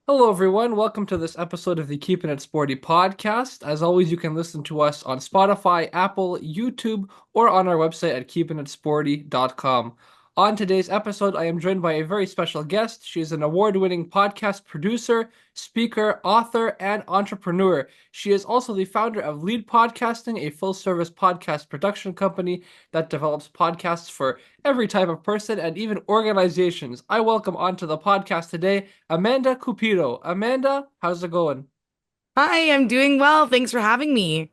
Hello, everyone. Welcome to this episode of the Keeping It Sporty podcast. As always, you can listen to us on Spotify, Apple, YouTube, or on our website at keepingitsporty.com. On today's episode, I am joined by a very special guest. She is an award-winning podcast producer, speaker, author, and entrepreneur. She is also the founder of Lead Podcasting, a full-service podcast production company that develops podcasts for every type of person and even organizations. I welcome onto the podcast today Amanda Cupido. Amanda, how's it going? Hi, I'm doing well. Thanks for having me.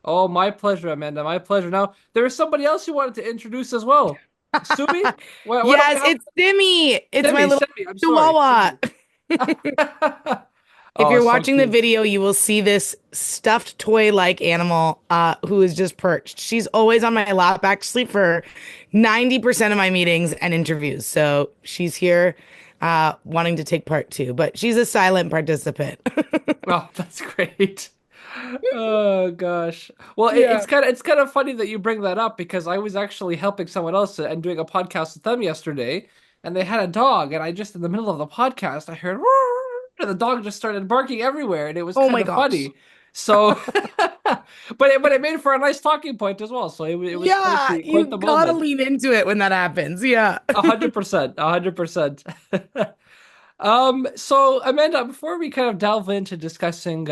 Oh, my pleasure, Amanda. My pleasure. Now, there is somebody else you wanted to introduce as well. Sumi? Why don't we Yes, have it's Simmy. It's my Simi? little Simi, I'm sorry. chihuahua. Simi. If Oh, you're so watching the cute. video, you will see this stuffed toy-like animal who is just perched. She's always on my lap, actually, for 90% of my meetings and interviews. So she's here wanting to take part too, but she's a silent participant. Oh, that's great. Oh gosh. Well, Yeah. it's kind of funny that you bring that up because I was actually helping someone else and doing a podcast with them yesterday, and they had a dog, and I just in the middle of the podcast I heard "Roar," and the dog just started barking everywhere, and it was Oh kind my of gosh. funny. So, but it made for a nice talking point as well. So it was quite Yeah, the you gotta moment. lean into it when that happens. Yeah. 100%, 100%. So Amanda, before we kind of delve into discussing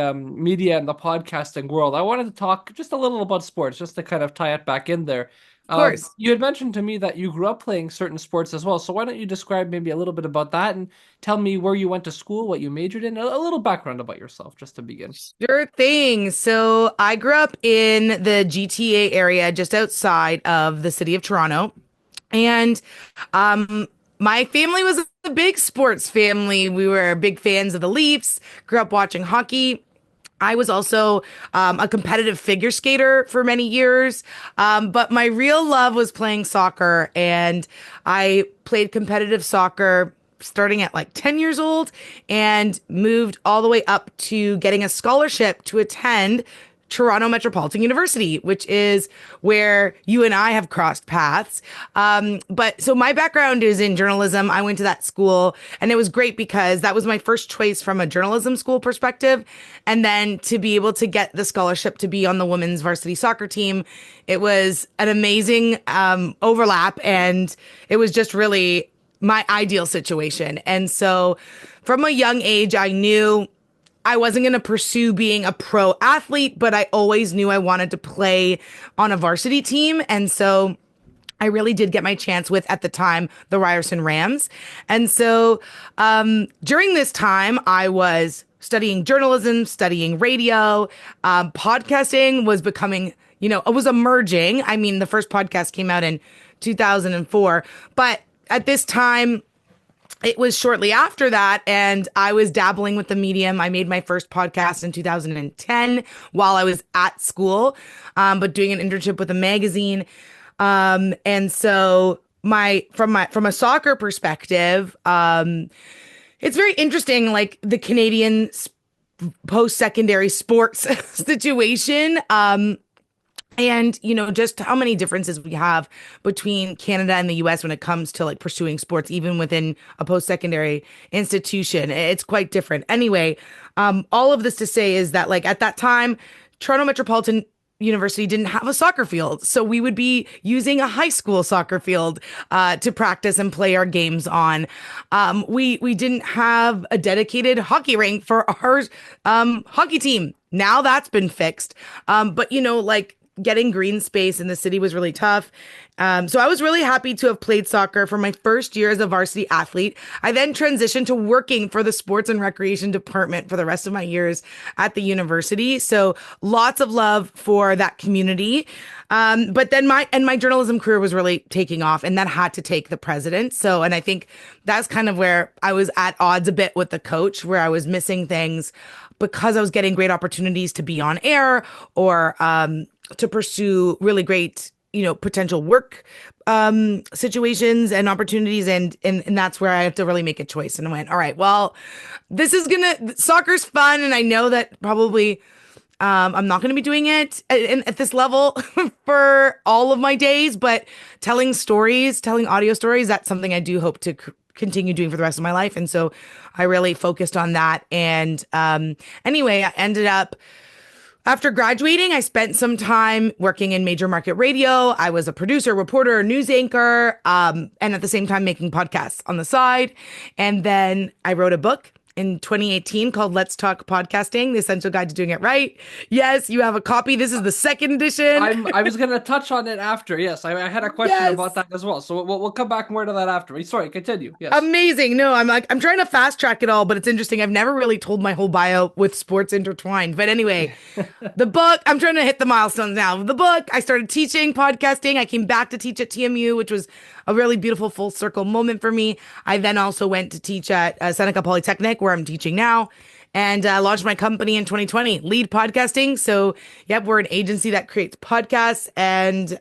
media and the podcasting world, I wanted to talk just a little about sports, just to kind of tie it back in there. Of course. You had mentioned to me that you grew up playing certain sports as well. So why don't you describe maybe a little bit about that and tell me where you went to school, what you majored in, a little background about yourself, just to begin. Sure thing. So I grew up in the GTA area just outside of the city of Toronto. And um, my family was a big sports family. We were big fans of the Leafs, grew up watching hockey. I was also a competitive figure skater for many years, but my real love was playing soccer, and I played competitive soccer starting at like 10 years old and moved all the way up to getting a scholarship to attend Toronto Metropolitan University, which is where you and I have crossed paths. But so my background is in journalism. I went to that school and it was great because that was my first choice from a journalism school perspective. And then to be able to get the scholarship to be on the women's varsity soccer team, it was an amazing overlap. And it was just really my ideal situation. And so from a young age, I knew I wasn't going to pursue being a pro athlete, but I always knew I wanted to play on a varsity team. And so I really did get my chance with, at the time, the Ryerson Rams. And so during this time, I was studying journalism, studying radio, podcasting was becoming, it was emerging. I mean, the first podcast came out in 2004, but at this time, it was shortly after that, and I was dabbling with the medium. I made my first podcast in 2010 while I was at school, but doing an internship with a magazine. And so from a soccer perspective, it's very interesting, like the Canadian post-secondary sports situation. And just how many differences we have between Canada and the US when it comes to like pursuing sports, even within a post-secondary institution. It's quite different. Anyway, all of this to say is that like at that time, Toronto Metropolitan University didn't have a soccer field. So we would be using a high school soccer field to practice and play our games on. We didn't have a dedicated hockey rink for our hockey team. Now that's been fixed. But like getting green space in the city was really tough. So I was really happy to have played soccer for my first year as a varsity athlete. I then transitioned to working for the sports and recreation department for the rest of my years at the university. So lots of love for that community. But then my journalism career was really taking off, and that had to take the precedent. So, and I think that's kind of where I was at odds a bit with the coach, where I was missing things because I was getting great opportunities to be on air or to pursue really great, potential work situations and opportunities. And that's where I have to really make a choice. And I went, all right, well, soccer's fun. And I know that probably I'm not going to be doing it at this level for all of my days, but telling stories, telling audio stories, that's something I do hope to continue doing for the rest of my life. And so I really focused on that. And anyway, I ended up after graduating, I spent some time working in major market radio. I was a producer, reporter, news anchor, and at the same time making podcasts on the side. And then I wrote a book in 2018 called Let's Talk Podcasting, The Essential Guide to Doing It Right. Yes, you have a copy. This is the second edition. I was gonna touch on it after. Yes, I had a question about Yes. that as well. So we'll come back more to that after. Sorry, continue. Yes. Amazing. No, I'm trying to fast track it all, but it's interesting. I've never really told my whole bio with sports intertwined. But anyway, the book, I'm trying to hit the milestones now. The book, I started teaching podcasting. I came back to teach at TMU, which was a really beautiful full circle moment for me. I then also went to teach at Seneca Polytechnic, where I'm teaching now, and launched my company in 2020, Lead Podcasting. So, yep, we're an agency that creates podcasts, and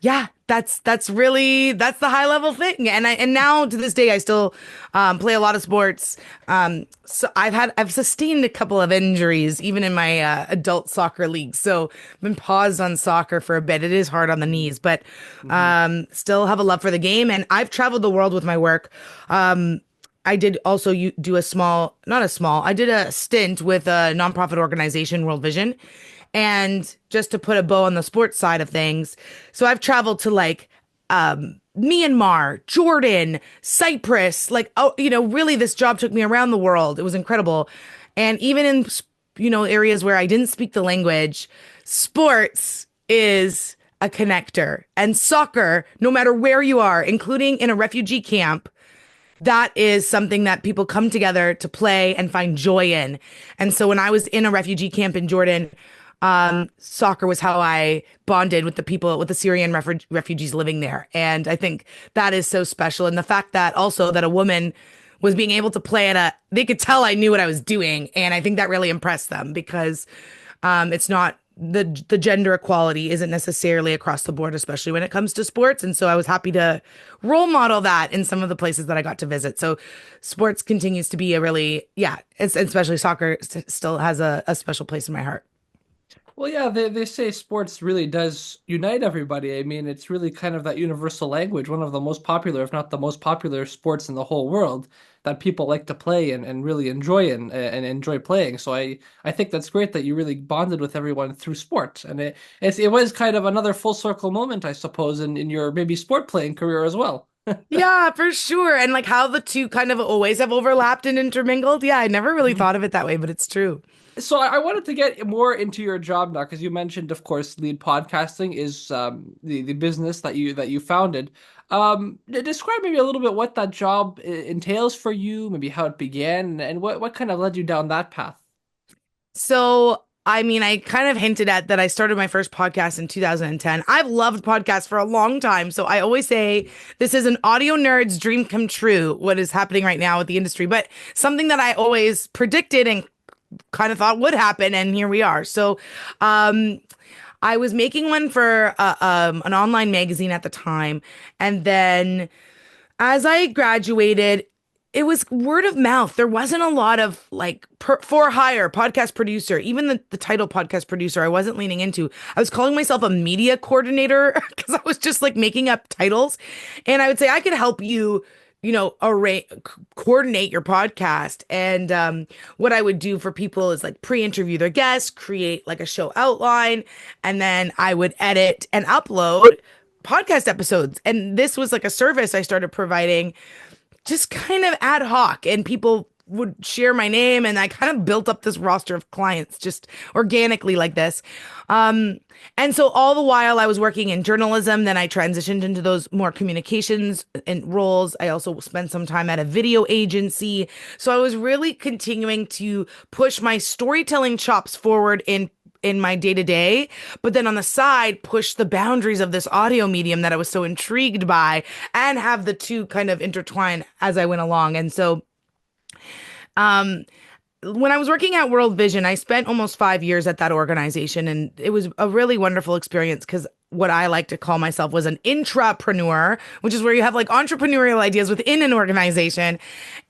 yeah, that's really that's the high level thing. And now to this day I still play a lot of sports. So I've sustained a couple of injuries even in my adult soccer league. So I've been paused on soccer for a bit. It is hard on the knees, but Hmm. still have a love for the game. And I've traveled the world with my work. I did also do a small, not a small, I did a stint with a nonprofit organization, World Vision. And just to put a bow on the sports side of things, so I've traveled to like Myanmar, Jordan, Cyprus, like, oh, really this job took me around the world. It was incredible. And even in, areas where I didn't speak the language, sports is a connector. And soccer, no matter where you are, including in a refugee camp, that is something that people come together to play and find joy in. And so when I was in a refugee camp in Jordan, soccer was how I bonded with the people, with the Syrian refugees living there. And I think that is so special. And the fact that also that a woman was being able to play they could tell I knew what I was doing. And I think that really impressed them because it's not the gender equality isn't necessarily across the board, especially when it comes to sports. And so I was happy to role model that in some of the places that I got to visit. So sports continues to be a really, yeah, especially soccer still has a special place in my heart. Well, yeah, they say sports really does unite everybody. I mean, it's really kind of that universal language, one of the most popular, if not the most popular sports in the whole world that people like to play and really enjoy and enjoy playing. So I think that's great that you really bonded with everyone through sport. And it was kind of another full circle moment, I suppose, in your maybe sport playing career as well. Yeah, for sure. And like how the two kind of always have overlapped and intermingled. Yeah, I never really thought of it that way, but it's true. So I wanted to get more into your job now because you mentioned, of course, Lead Podcasting is the business that you founded. Describe maybe a little bit what that job entails for you, maybe how it began, and what kind of led you down that path. So, I mean, I kind of hinted at that I started my first podcast in 2010. I've loved podcasts for a long time. So I always say this is an audio nerd's dream come true, what is happening right now with the industry, but something that I always predicted and kind of thought would happen. And here we are. So, I was making one for an online magazine at the time. And then as I graduated, it was word of mouth. There wasn't a lot of like for hire podcast producer, even the title podcast producer, I wasn't leaning into. I was calling myself a media coordinator because I was just like making up titles. And I would say, I could help you, coordinate your podcast. And what I would do for people is like pre-interview their guests, create like a show outline, and then I would edit and upload podcast episodes. And this was like a service I started providing just kind of ad hoc, and people would share my name, and I kind of built up this roster of clients just organically like this. And so all the while I was working in journalism, then I transitioned into those more communications and roles. I also spent some time at a video agency. So I was really continuing to push my storytelling chops forward in my day to day, but then on the side, push the boundaries of this audio medium that I was so intrigued by and have the two kind of intertwine as I went along. And so, um, when I was working at World Vision, I spent almost 5 years at that organization, and it was a really wonderful experience because what I like to call myself was an intrapreneur, which is where you have like entrepreneurial ideas within an organization.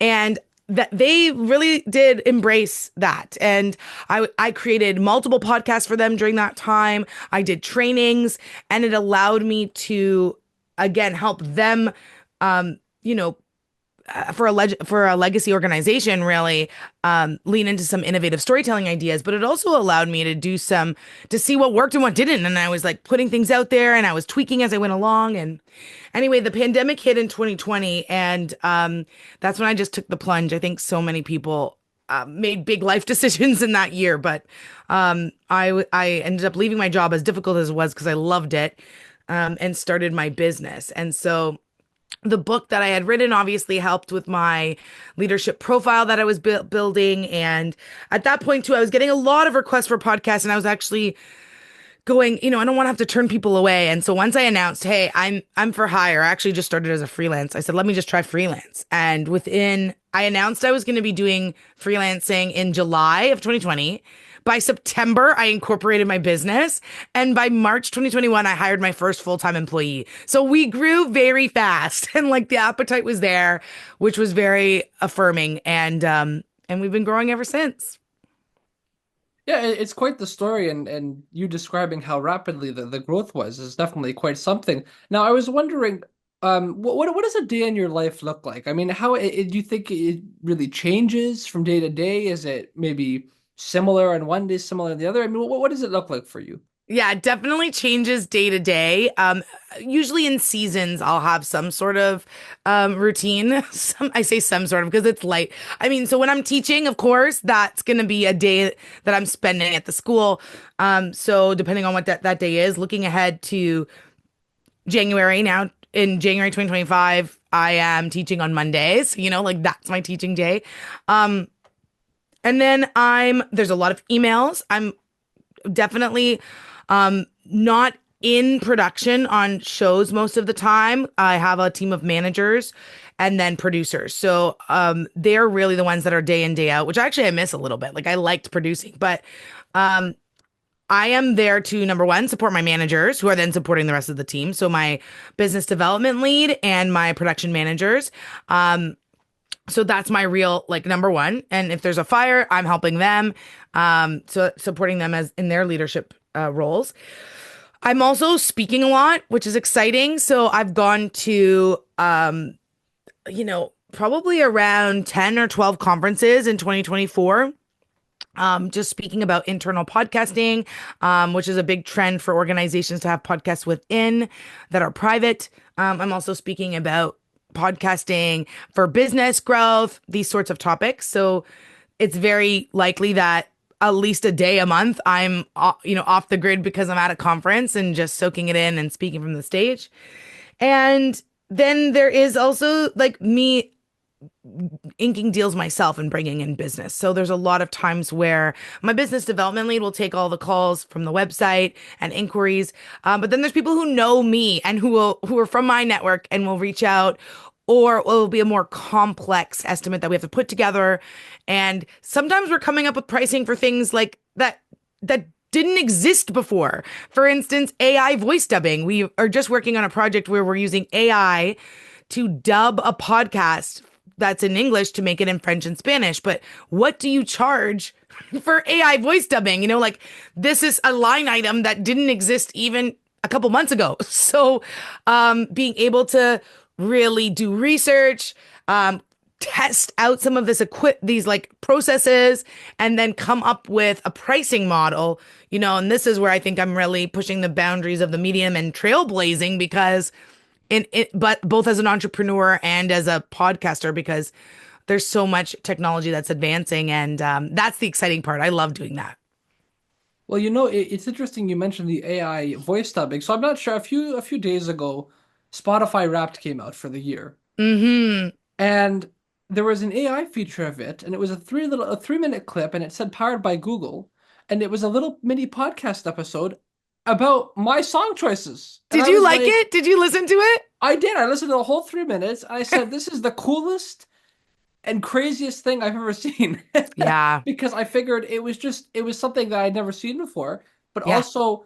And that they really did embrace that. And I created multiple podcasts for them during that time. I did trainings, and it allowed me to, again, help them, um, you know, for a legacy organization, really lean into some innovative storytelling ideas. But it also allowed me to to see what worked and what didn't. And I was like putting things out there, and I was tweaking as I went along. And anyway, the pandemic hit in 2020, and that's when I just took the plunge. I think so many people made big life decisions in that year, but I ended up leaving my job, as difficult as it was, because I loved it, and started my business. And so the book that I had written obviously helped with my leadership profile that I was building. And at that point, too, I was getting a lot of requests for podcasts, and I was actually going, I don't want to have to turn people away. And so once I announced, hey, I'm for hire, I actually just started as a freelance. I said, let me just try freelance. And I announced I was going to be doing freelancing in July of 2020. By September, I incorporated my business. And by March 2021, I hired my first full-time employee. So we grew very fast, and like the appetite was there, which was very affirming. And we've been growing ever since. Yeah, it's quite the story, and you describing how rapidly the growth was is definitely quite something. Now, I was wondering, what does a day in your life look like? I mean, do you think it really changes from day to day? Is it maybe similar on one day, similar on the other? I mean, what does it look like for you? Yeah, it definitely changes day to day. Usually in seasons, I'll have some sort of routine. I say some sort of because it's light. I mean, so when I'm teaching, of course, that's going to be a day that I'm spending at the school. So depending on what that day is, looking ahead to January now, in January 2025, I am teaching on Mondays, like that's my teaching day. Um, and then there's a lot of emails. I'm definitely not in production on shows most of the time. I have a team of managers and then producers. So they're really the ones that are day in, day out, which actually I miss a little bit. Like I liked producing, but um, I am there to, number one, support my managers who are then supporting the rest of the team. So my business development lead and my production managers. So that's my real like number one. And if there's a fire, I'm helping them. So supporting them as in their leadership roles. I'm also speaking a lot, which is exciting. So I've gone to probably around 10 or 12 conferences in 2024. Just speaking about internal podcasting, which is a big trend for organizations to have podcasts within that are private. I'm also speaking about podcasting for business growth, these sorts of topics. So it's very likely that at least a day a month I'm off the grid because I'm at a conference and just soaking it in and speaking from the stage. And then there is also like me inking deals myself and bringing in business. So there's a lot of times where my business development lead will take all the calls from the website and inquiries. But then there's people who know me and who are from my network and will reach out, or it will be a more complex estimate that we have to put together. And sometimes we're coming up with pricing for things like that didn't exist before. For instance, AI voice dubbing. We are just working on a project where we're using AI to dub a podcast that's in English to make it in French and Spanish. But what do you charge for AI voice dubbing? Like this is a line item that didn't exist even a couple months ago. So being able to really do research, test out some of these like processes, and then come up with a pricing model, and this is where I think I'm really pushing the boundaries of the medium and trailblazing because but both as an entrepreneur and as a podcaster, because there's so much technology that's advancing, and that's the exciting part. I love doing that. Well, it's interesting you mentioned the AI voice dubbing. So I'm not sure. A few days ago, Spotify Wrapped came out for the year, Hmm. and there was an AI feature of it, and it was a 3-minute clip, and it said powered by Google, and it was a little mini podcast episode about my song choices, and Did I you was like like, it? Did you listen to it? I did. I listened to the whole 3 minutes. I said, this is the coolest and craziest thing I've ever seen. Yeah. Because I figured it was something that I'd never seen before, but Yeah. also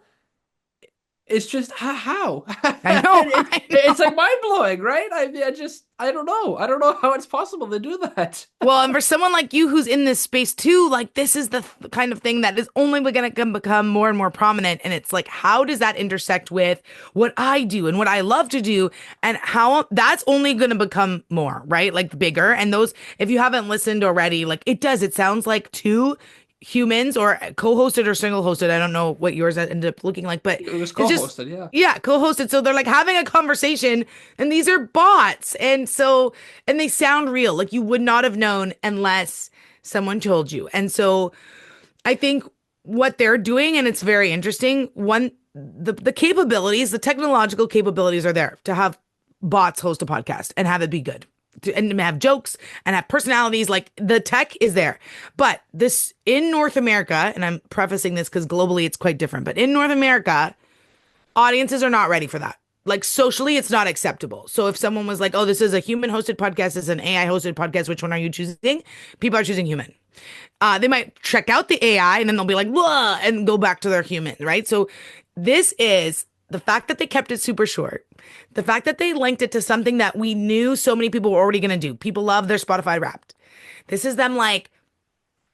It's just how? I know, I It's like know. mind blowing, right? I mean, I don't know. I don't know how it's possible to do that. Well, and for someone like you who's in this space too, like this is the kind of thing that is only going to become more and more prominent. And it's like, how does that intersect with what I do and what I love to do? And how that's only going to become more, right? Like bigger. And those, if you haven't listened already, like it does, it sounds like two humans or co-hosted or single hosted. I don't know what yours ended up looking like, but It was it's just, co-hosted, yeah. yeah, co-hosted. So they're like having a conversation and these are bots. And so, and they sound real. Like you would not have known unless someone told you. And so I think what they're doing, and it's very interesting, the capabilities, the technological capabilities are there to have bots host a podcast and have it be good. And have jokes and have personalities, like the tech is there. But this in North America, and I'm prefacing this because globally it's quite different, but in North America, audiences are not ready for that. Like socially, it's not acceptable. So if someone was like, oh, this is a human hosted podcast, this is an AI hosted podcast, which one are you choosing? People are choosing human. They might check out the AI and then they'll be like, blah, and go back to their human, right? So this is the fact that they kept it super short, the fact that they linked it to something that we knew so many people were already going to do. People love their Spotify Wrapped. This is them like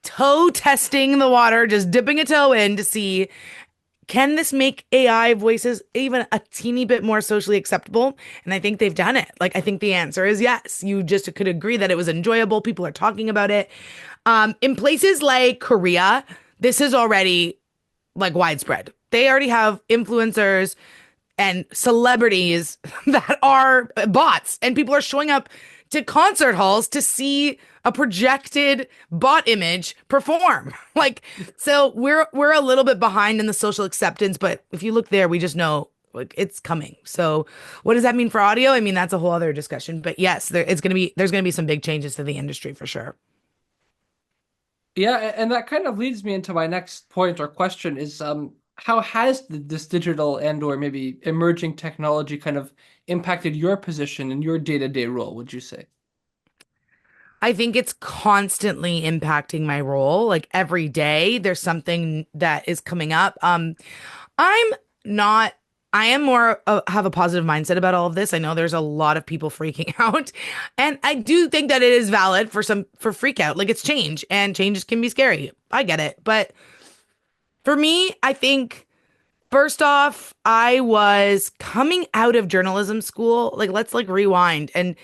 toe testing the water, just dipping a toe in to see, can this make AI voices even a teeny bit more socially acceptable? And I think they've done it. Like, I think the answer is yes. You just could agree that it was enjoyable. People are talking about it. In places like Korea, this is already like widespread. They already have influencers and celebrities that are bots, and people are showing up to concert halls to see a projected bot image perform. Like, so we're a little bit behind in the social acceptance, but if you look there, we just know like it's coming. So what does that mean for audio? I mean, that's a whole other discussion. But yes, there's gonna be some big changes to the industry for sure. Yeah, and that kind of leads me into my next point or question is how has this digital and or maybe emerging technology kind of impacted your position and your day-to-day role, would you say? I think it's constantly impacting my role. Like every day, there's something that is coming up. I'm not, I am more have a positive mindset about all of this. I know there's a lot of people freaking out. And I do think that it is valid for freak out. Like it's change and changes can be scary. I get it. But for me, I think first off, I was coming out of journalism school. Like, let's like rewind. And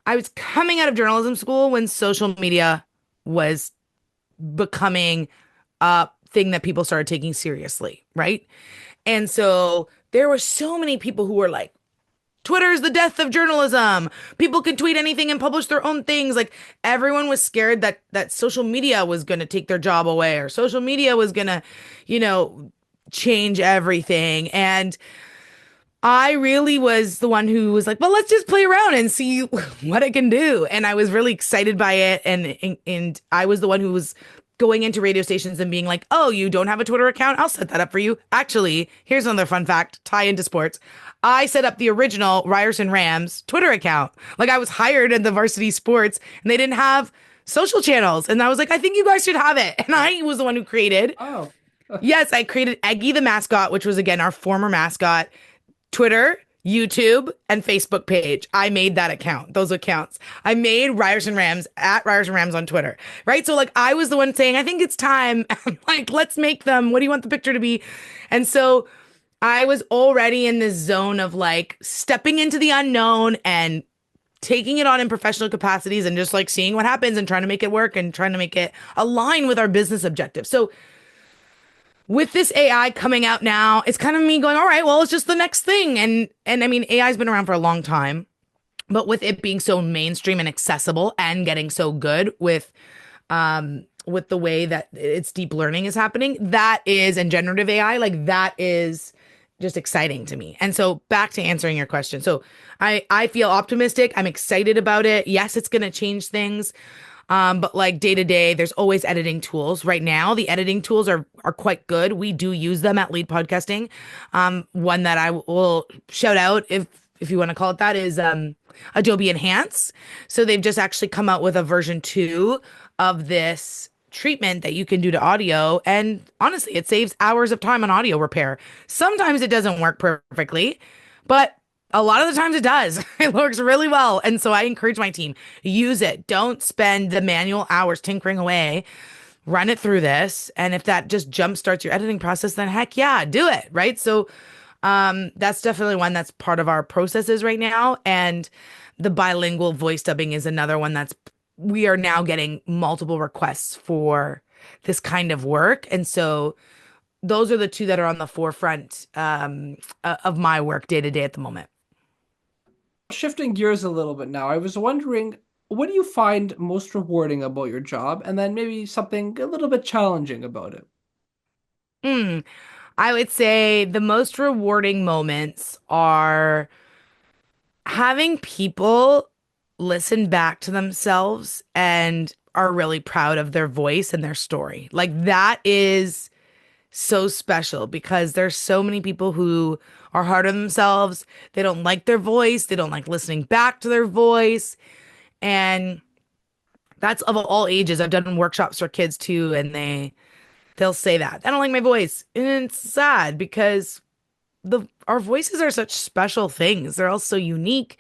I was coming out of journalism school when social media was becoming a thing that people started taking seriously, right? And so there were so many people who were like, Twitter is the death of journalism. People can tweet anything and publish their own things. Like everyone was scared that social media was going to take their job away or social media was going to, you know, change everything. And I really was the one who was like, well, let's just play around and see what it can do. And I was really excited by it. And I was the one who was going into radio stations and being like, oh, you don't have a Twitter account? I'll set that up for you. Actually, here's another fun fact, tie into sports. I set up the original Ryerson Rams Twitter account. Like I was hired in the varsity sports and they didn't have social channels. And I was like, I think you guys should have it. And I was the one who created. Oh, Yes, I created Eggy the mascot, which was again our former mascot. Twitter, YouTube, and Facebook page. I made that account, those accounts. I made Ryerson Rams at Ryerson Rams on Twitter, right? So like I was the one saying, I think it's time. Like, let's make them. What do you want the picture to be? And so I was already in this zone of like stepping into the unknown and taking it on in professional capacities and just like seeing what happens and trying to make it work and trying to make it align with our business objectives. So with this AI coming out now, it's kind of me going, all right, well, it's just the next thing. And I mean, AI's been around for a long time, but with it being so mainstream and accessible and getting so good with the way that its deep learning is happening, that is, and generative AI, like that is just exciting to me. And so back to answering your question. So I feel optimistic. I'm excited about it. Yes, it's going to change things. But like day to day, there's always editing tools. Right now, the editing tools are quite good. We do use them at Lead Podcasting. One that I will shout out if you want to call it that is Adobe Enhance. So they've just actually come out with a version 2 of this treatment that you can do to audio. And honestly, it saves hours of time on audio repair. Sometimes it doesn't work perfectly, but a lot of the times it does. It works really well. And so I encourage my team, use it. Don't spend the manual hours tinkering away. Run it through this. And if that just jumpstarts your editing process, then heck yeah, do it. Right. So that's definitely one that's part of our processes right now. And the bilingual voice dubbing is another one that's we are now getting multiple requests for this kind of work. And so those are the two that are on the forefront of my work day to day at the moment. Shifting gears a little bit now, I was wondering, what do you find most rewarding about your job, and then maybe something a little bit challenging about it? Hmm. I would say the most rewarding moments are having people listen back to themselves and are really proud of their voice and their story. Like that is so special because there's so many people who are hard on themselves. They don't like their voice, they don't like listening back to their voice. And that's of all ages. I've done workshops for kids too, and they'll say that. I don't like my voice. And it's sad because the our voices are such special things. They're all so unique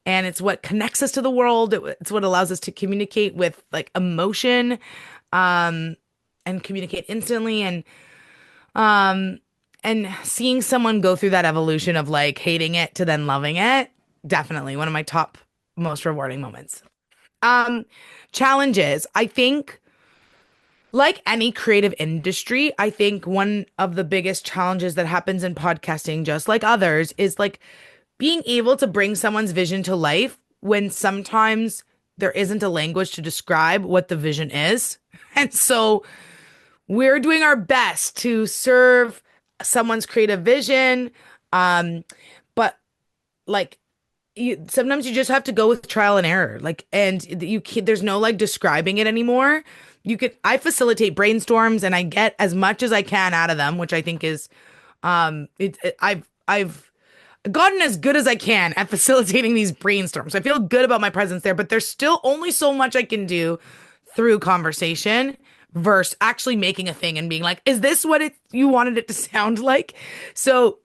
and it's what connects us to the world. It's what allows us to communicate with like emotion um and communicate instantly um and seeing someone go through that evolution of like hating it to then loving it, definitely one of my top most rewarding moments. Um Challenges. I think like any creative industry, I think one of the biggest challenges that happens in podcasting, just like others, is like being able to bring someone's vision to life when sometimes there isn't a language to describe what the vision is. And so we're doing our best to serve someone's creative vision. But like sometimes you just have to go with trial and error. Like, and you can't, there's no like describing it anymore. I facilitate brainstorms and I get as much as I can out of them, which I think is, I've gotten as good as I can at facilitating these brainstorms. I feel good about my presence there, but there's still only so much I can do through conversation versus actually making a thing and being like, is this what you wanted it to sound like? So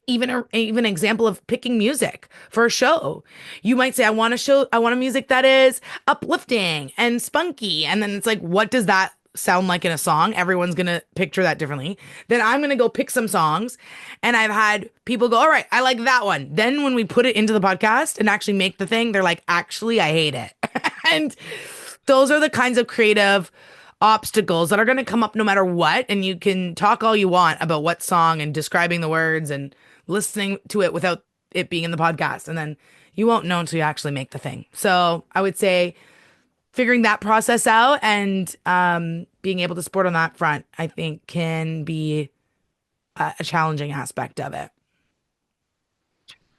even an example of picking music for a show. You might say, I want a music that is uplifting and spunky. And then it's like, what does that sound like in a song? Everyone's going to picture that differently. Then I'm going to go pick some songs. And I've had people go, all right, I like that one. Then when we put it into the podcast and actually make the thing, they're like, actually, I hate it. And those are the kinds of creative obstacles that are going to come up no matter what. And you can talk all you want about what song and describing the words and listening to it without it being in the podcast. And then you won't know until you actually make the thing. So I would say figuring that process out and being able to support on that front, I think can be a challenging aspect of it.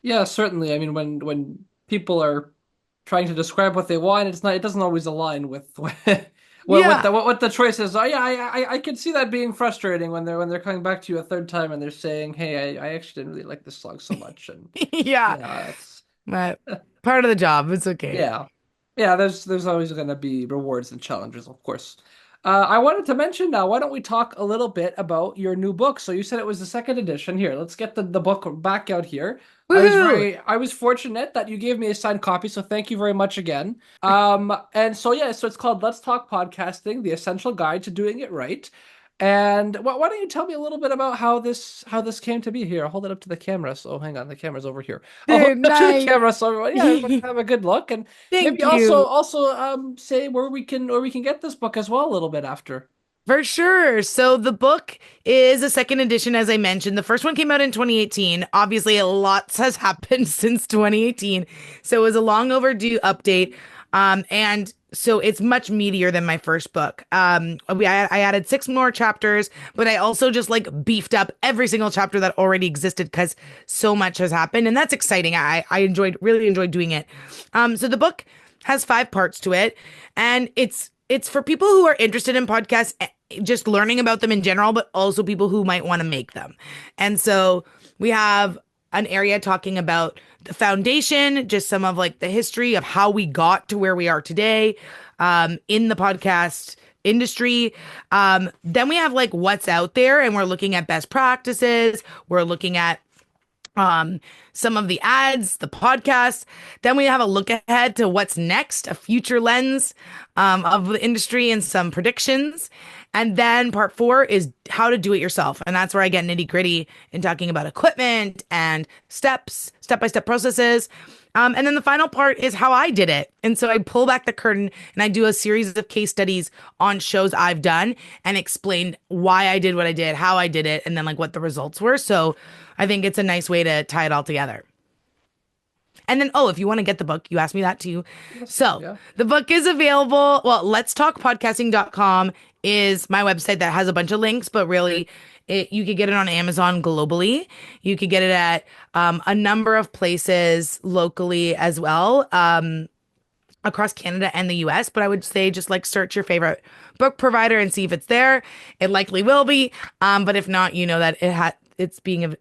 Yeah, certainly. I mean, when people are trying to describe what they want, it doesn't always align with Yeah. what the choice is. Oh, yeah, I can see that being frustrating when they're coming back to you a third time and they're saying, "Hey, I actually didn't really like this song so much," and Yeah. yeah, it's But part of the job. It's okay. yeah. Yeah, there's always going to be rewards and challenges, of course. I wanted to mention now, why don't we talk a little bit about your new book? So you said it was the second edition. Here, let's get the book back out here. Woohoo! I was fortunate that you gave me a signed copy, so thank you very much again. And so yeah, so it's called Let's Talk Podcasting: The Essential Guide to Doing It Right. And why don't you tell me a little bit about how this came to be here? I'll hold it up to the camera. So hang on, the camera's over here. I'll hold Dude, it up to the nice. camera so everyone, yeah, everyone can have a good look, and Thank maybe you. also say where we can get this book as well a little bit after. For sure. So the book is a second edition, as I mentioned. The first one came out in 2018. Obviously, a lot has happened since 2018. So it was a long overdue update. And so it's much meatier than my first book. I added six more chapters, but I also just like beefed up every single chapter that already existed because so much has happened, and that's exciting. I really enjoyed doing it. So the book has five parts to it, and it's for people who are interested in podcasts, just learning about them in general, but also people who might want to make them. And so we have an area talking about the foundation, just some of like the history of how we got to where we are today in the podcast industry. Then we have like what's out there, and we're looking at best practices. We're looking at um, some of the ads, the podcasts. Then we have a look ahead to what's next, a future lens of the industry and some predictions. And then part four is how to do it yourself. And that's where I get nitty gritty in talking about equipment and steps, step by step processes. And then the final part is how I did it. And so I pull back the curtain and I do a series of case studies on shows I've done and explain why I did what I did, how I did it, and then like what the results were. So I think it's a nice way to tie it all together. And then, oh, if you want to get the book, you asked me that too. Yes. So Yeah. the book is available. Well, letstalkpodcasting.com is my website that has a bunch of links, but really you could get it on Amazon globally. You could get it at a number of places locally as well, across Canada and the US. But I would say just like search your favorite book provider and see if it's there. It likely will be. But if not, you know that it's being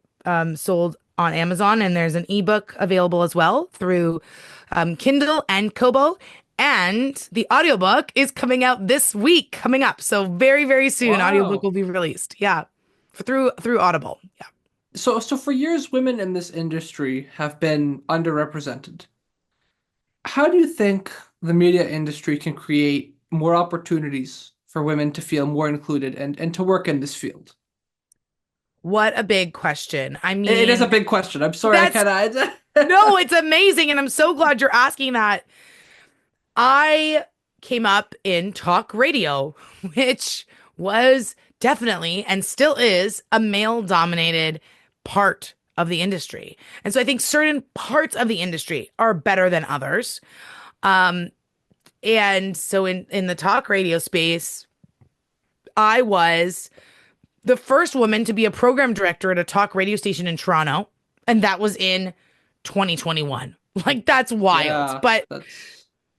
sold on Amazon, and there's an ebook available as well through Kindle and Kobo. And the audiobook is coming out this week, coming up. So very, very soon, audiobook Wow. will be released. Yeah. Through Audible. Yeah. So for years, women in this industry have been underrepresented. How do you think the media industry can create more opportunities for women to feel more included and to work in this field? What a big question. I It is a mean, big question. I'm sorry, I that's kind no, of. it's amazing. And I'm so glad you're asking that. I came up in talk radio, which was definitely and still is a male dominated part of the industry. And so I think certain parts of the industry are better than others. Um, and so in the talk radio space, I was the first woman to be a program director at a talk radio station in Toronto, and that was in 2021. Like that's wild, Yeah, but that's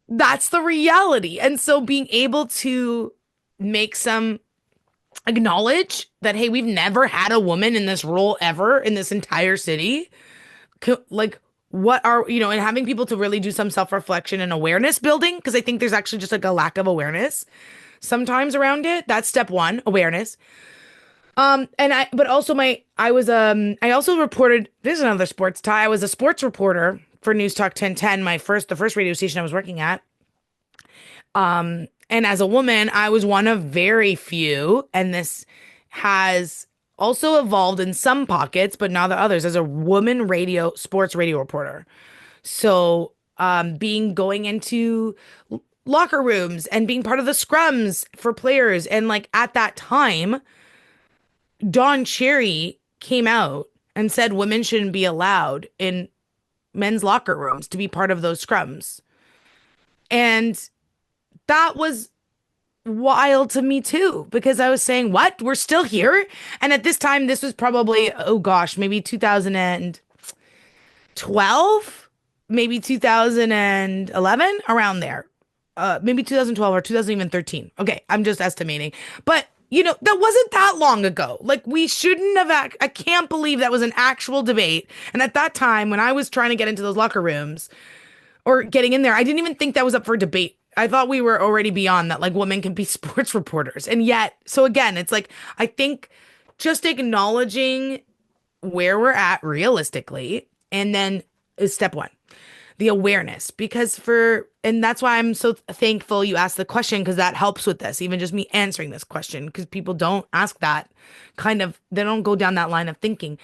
that's the reality. And so being able to make some acknowledge that, hey, we've never had a woman in this role ever in this entire city. Like, what are, and having people to really do some self reflection and awareness building, because I think there's actually just like a lack of awareness sometimes around it. That's step one, awareness. But also I also reported, this is another sports tie. I was a sports reporter for News Talk 1010, the first radio station I was working at. And as a woman, I was one of very few, and this has also evolved in some pockets, but not the others, as a woman sports radio reporter. So, going into locker rooms and being part of the scrums for players. And like at that time, Don Cherry came out and said women shouldn't be allowed in men's locker rooms to be part of those scrums. And that was wild to me too, because I was saying, what? We're still here? And at this time, this was probably, oh gosh, maybe 2012, maybe 2011, around there. Maybe 2012 or 2013. Okay, I'm just estimating. But that wasn't that long ago. Like, we shouldn't have. I can't believe that was an actual debate. And at that time, when I was trying to get into those locker rooms or getting in there, I didn't even think that was up for debate. I thought we were already beyond that, like women can be sports reporters. And yet, so again, it's like, I think just acknowledging where we're at realistically, and then is step one, the awareness. And that's why I'm so thankful you asked the question, because that helps with this, even just me answering this question, because people don't ask that they don't go down that line of thinking.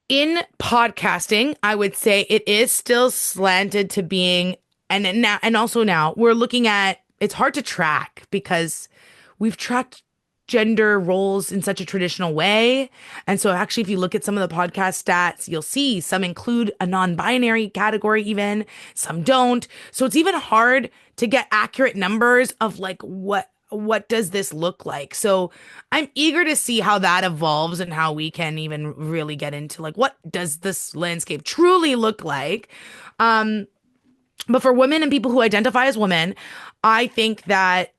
In podcasting, I would say it is still slanted to being, and also now we're looking at, it's hard to track because we've tracked gender roles in such a traditional way. And so actually, if you look at some of the podcast stats, you'll see some include a non-binary category even, some don't. So it's even hard to get accurate numbers of like what does this look like? So I'm eager to see how that evolves and how we can even really get into like, what does this landscape truly look like? But for women and people who identify as women, I think that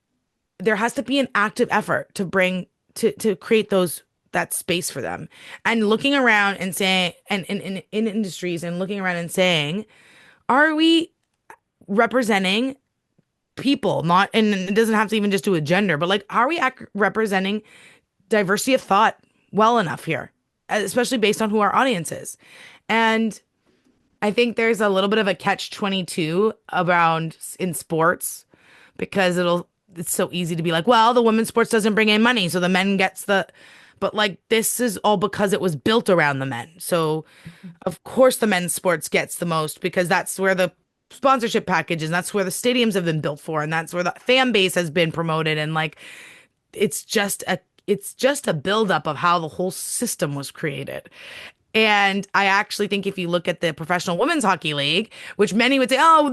there has to be an active effort to create that space for them, and looking around and saying, and in industries, and looking around and saying, are we representing people, not, and it doesn't have to even just do with gender, but like, are we representing diversity of thought well enough here, especially based on who our audience is? And I think there's a little bit of a catch 22 around in sports because it's so easy to be like, well, the women's sports doesn't bring in money, so the men gets the, but like this is all because it was built around the men. So of course the men's sports gets the most because that's where the sponsorship packages, and that's where the stadiums have been built for, and that's where the fan base has been promoted. And like it's just a buildup of how the whole system was created. And I actually think if you look at the Professional Women's Hockey League, which many would say, oh,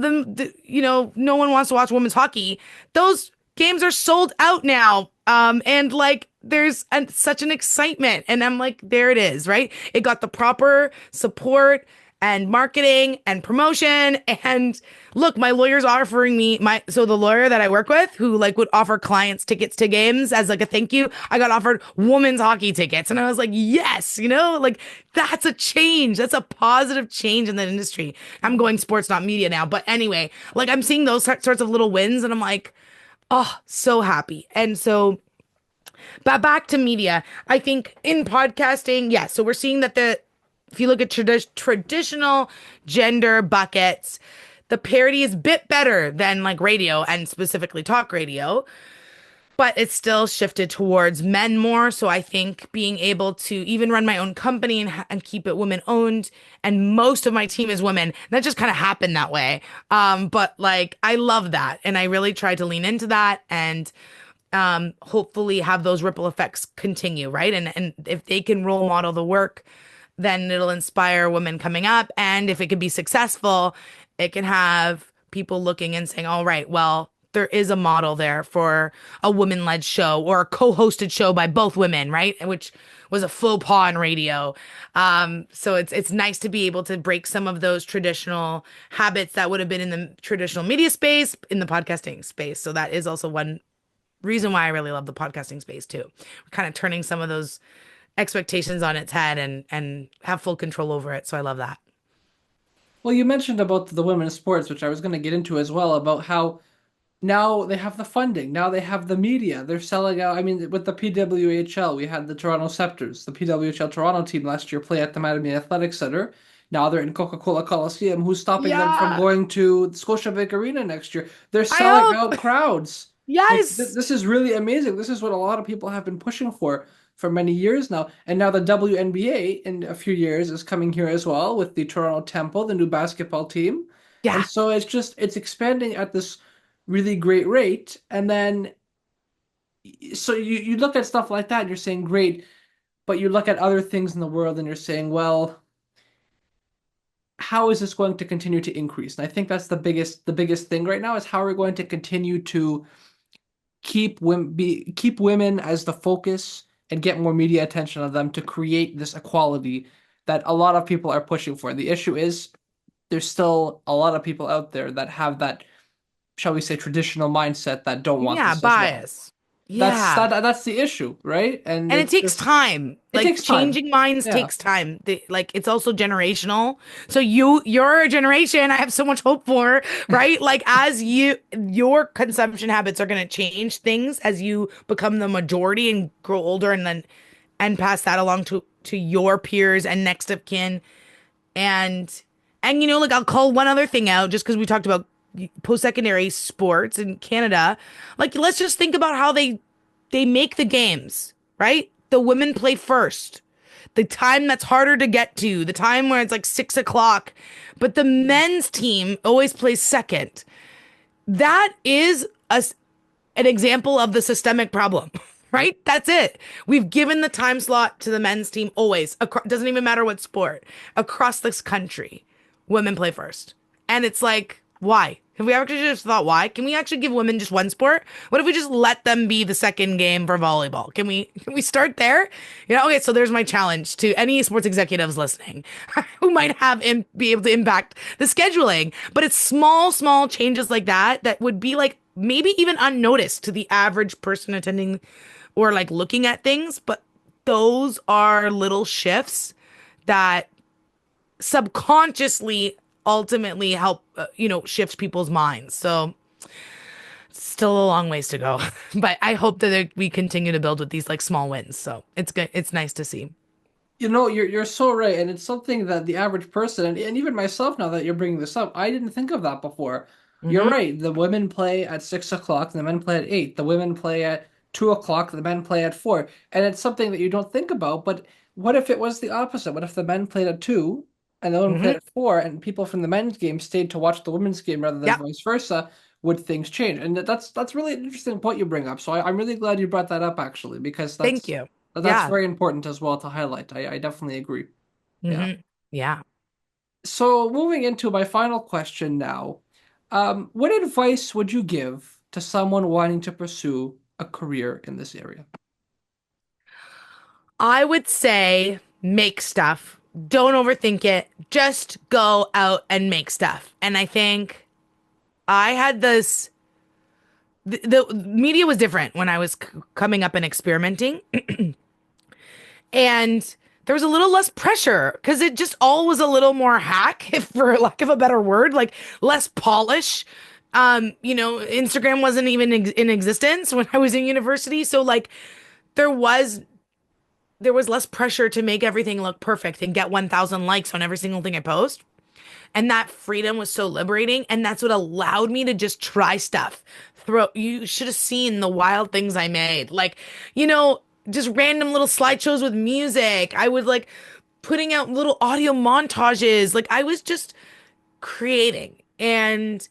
no one wants to watch women's hockey. Those games are sold out now. And like there's such an excitement. And I'm like, there it is, right? It got the proper support and marketing and promotion. And look, my lawyer's offering me so the lawyer that I work with who like would offer clients tickets to games as like a thank you, I got offered women's hockey tickets. And I was like, yes, like that's a change. That's a positive change in the industry. I'm going sports, not media now. But anyway, like I'm seeing those sorts of little wins and I'm like, oh, so happy. And so, but back to media, I think in podcasting, yeah. So we're seeing that if you look at traditional gender buckets, the parity is a bit better than like radio and specifically talk radio, but it's still shifted towards men more. So I think being able to even run my own company and keep it women owned, and most of my team is women. That just kind of happened that way. But like I love that, and I really tried to lean into that and hopefully have those ripple effects continue, right? And if they can role model the work, then it'll inspire women coming up. And if it can be successful, it can have people looking and saying, all right, well, there is a model there for a woman-led show or a co-hosted show by both women, right? Which was a faux pas on radio. So it's nice to be able to break some of those traditional habits that would have been in the traditional media space, in the podcasting space. So that is also one reason why I really love the podcasting space too. We're kind of turning some of those expectations on its head and have full control over it. So I love that. Well, you mentioned about the women's sports, which I was going to get into as well, about how now they have the funding, now they have the media. They're selling out. I mean, with the PWHL, we had the Toronto Scepters, the PWHL Toronto team last year play at the Mattamy Athletic Center. Now they're in Coca-Cola Coliseum. Who's stopping them from Yeah, going to Scotiabank Arena next year? They're I selling hope. out crowds. Like Yes. this is really amazing. This is what a lot of people have been pushing for many years now. And now the WNBA in a few years is coming here as well with the Toronto Temple, the new basketball team. And Yeah. so it's expanding at this really great rate. And then so you look at stuff like that and you're saying great, but you look at other things in the world and you're saying, well, how is this going to continue to increase? And I think that's the biggest thing right now is how are we going to continue to keep women as the focus and get more media attention on them to create this equality that a lot of people are pushing for. The issue is there's still a lot of people out there that have that, shall we say, traditional mindset that don't want Yeah, this as well. bias. That's Yeah. that's the issue, right? And And it it's takes just time. it Like takes time. changing minds Yeah. takes time. Like it's also generational. So you're a generation I have so much hope for, right? Like as your consumption habits are going to change things as you become the majority and grow older and pass that along to your peers and next of kin. And like I'll call one other thing out just because we talked about post-secondary sports in Canada. Like let's just think about how they make the games, right? The women play first. The time that's harder to get to, the time where it's like 6 o'clock, but the men's team always plays second. That is an example of the systemic problem, right? That's it. We've given the time slot to the men's team always. Doesn't even matter what sport. Across this country, women play first. And it's like, why? Have we ever just thought why? Can we actually give women just one sport? What if we just let them be the second game for volleyball? Can we start there? Okay, so there's my challenge to any sports executives listening who might be able to impact the scheduling. But it's small changes like that would be like maybe even unnoticed to the average person attending or like looking at things, but those are little shifts that subconsciously ultimately help shift people's minds. So Still a long ways to go, but I hope that we continue to build with these like small wins. So it's good. It's nice to see. You know, you're so right, and it's something that the average person, and even myself, now that you're bringing this up, I didn't think of that before. You're Hmm. right. The women play at 6 o'clock, and the men play at 8. The women play at 2 o'clock, the men play at 4. And it's something that you don't think about. But what if it was the opposite? What if the men played at 2 and the women played Hmm. at 4, and people from the men's game stayed to watch the women's game rather than Yep. vice versa? Would things change? And that's really an interesting point you bring up. So I'm really glad you brought that up actually, because Thank you. that's Yeah. very important as well to highlight. I definitely agree. Yeah. Hmm. Yeah. So moving into my final question now, what advice would you give to someone wanting to pursue a career in this area? I would say make stuff. Don't overthink it. Just go out and make stuff. And I think I had this, the media was different when I was coming up and experimenting. And there was a little less pressure because it just all was a little more hack, if for lack of a better word, like less polish. Instagram wasn't even in existence when I was in university. So like there was there was less pressure to make everything look perfect and get 1,000 likes on every single thing I post. And that freedom was so liberating. And that's what allowed me to just try stuff. You should have seen the wild things I made. Like, just random little slideshows with music. I would like putting out little audio montages. Like, I was just creating. And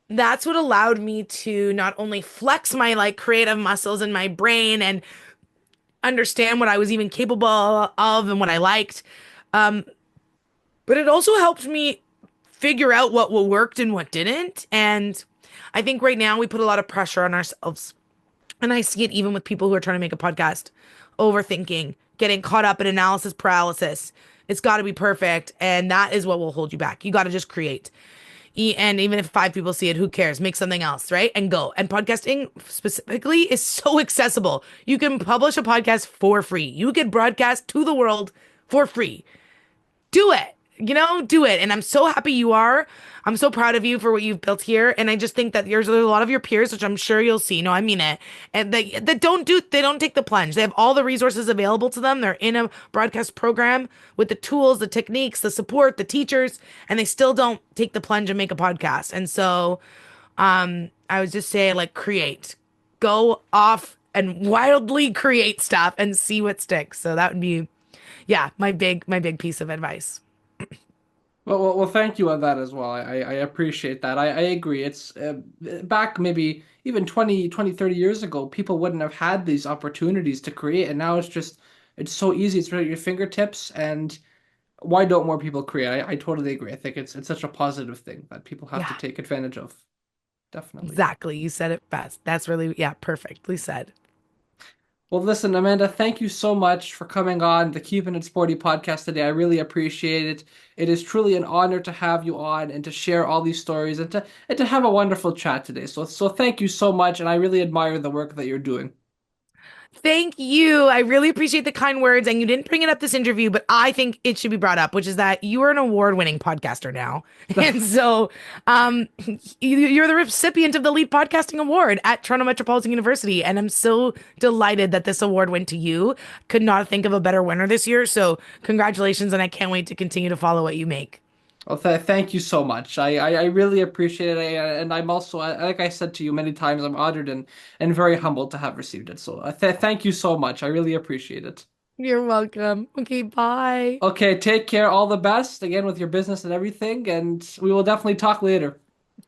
that's what allowed me to not only flex my like creative muscles in my brain and understand what I was even capable of and what I liked. Um, but it also helped me figure out what worked and what didn't. And I think right now we put a lot of pressure on ourselves. And I see it even with people who are trying to make a podcast, overthinking, getting caught up in analysis paralysis. It's got to be perfect. And that is what will hold you back. You got to just create. And even if 5 people see it, who cares? Make something else, right? And go. And podcasting specifically is so accessible. You can publish a podcast for free. You can broadcast to the world for free. Do it. Do it. And I'm so happy you are. I'm so proud of you for what you've built here. And I just think that there's a lot of your peers, which I'm sure you'll see. No, I mean it. And they don't take the plunge. They have all the resources available to them. They're in a broadcast program with the tools, the techniques, the support, the teachers, and they still don't take the plunge and make a podcast. And so, I would just say like create, go off and wildly create stuff and see what sticks. So that would be, yeah, my big piece of advice. Well, thank you on that as well. I appreciate that. I agree. It's back maybe even 30 years ago, people wouldn't have had these opportunities to create. And now it's so easy. It's right at your fingertips. And why don't more people create? I totally agree. I think it's such a positive thing that people have to Yeah, take advantage of. Definitely. exactly. You said it best. That's really, yeah, perfectly said. Well, listen, Amanda, thank you so much for coming on the Keeping It Sporty podcast today. I really appreciate it. It is truly an honor to have you on and to share all these stories and to have a wonderful chat today. So thank you so much, and I really admire the work that you're doing. Thank you. I really appreciate the kind words. And you didn't bring it up this interview, but I think it should be brought up, which is that you are an award-winning podcaster now. And so you're the recipient of the Lead Podcasting Award at Toronto Metropolitan University. And I'm so delighted that this award went to you. Could not think of a better winner this year. So congratulations. And I can't wait to continue to follow what you make. Well, thank you so much. I really appreciate it, and I'm also, like I said to you many times, I'm honored and very humbled to have received it. So thank you so much. I really appreciate it. You're welcome. Okay, bye. Okay, take care. All the best again with your business and everything, and we will definitely talk later.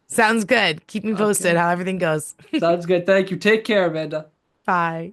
Sounds good. Keep me posted Okay, how everything goes. sounds good. Thank you. Take care, Amanda. Bye.